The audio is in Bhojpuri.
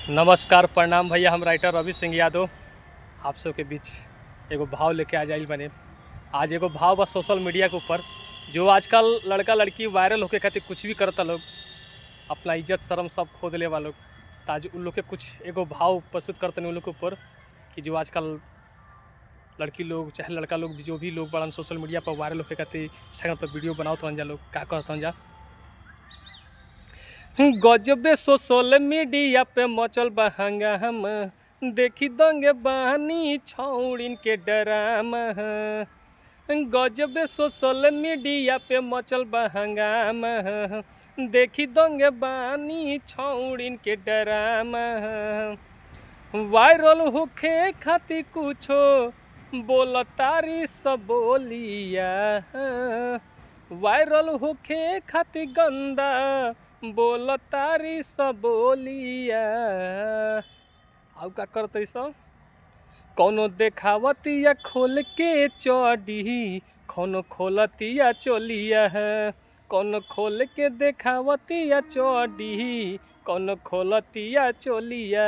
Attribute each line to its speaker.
Speaker 1: नमस्कार प्रणाम भैया। हम राइटर रवि सिंह यादव आप सबके बीच एगो भाव लेके आ जाइल बने। आज एगो भाव बस सोशल मीडिया के ऊपर जो आजकल लड़का लड़की वायरल होके खातिर कुछ भी करता लोग, अपना इज्जत शर्म सब खो दिले वाला लोग। तो आज उन लोग के कुछ एगो भाव प्रस्तुत करते हैं उन लोग के ऊपर कि जो आजकल लड़की लोग चाहे लड़का लोग जो भी लोग बड़ा सोशल मीडिया पर वायरल होके खातिर इंस्टाग्राम पर वीडियो बनाओ जा लोग क्या कहते जा। गजबे सोशल मीडिया पे मचल बा हंगामा, देखी दंगे बहानी छौड़िन के डरामा। गजबे सोशल मीडिया पे मचल बा हंगामा, देखी दंगे बहानी छौड़िन के डरामा। वायरल होखे खातिर कुछो बोलतारी सब बोलिया, वायरल होखे खातिर गंदा बोलतारी सब बोलिया। आउ का करते सब कौनो देखावतिया खोल के चढ़ी, कौनो खोलतिया चोलिया, कौनो खोल के देखावतिया चढ़ी, कौनो खोलतिया चोलिया।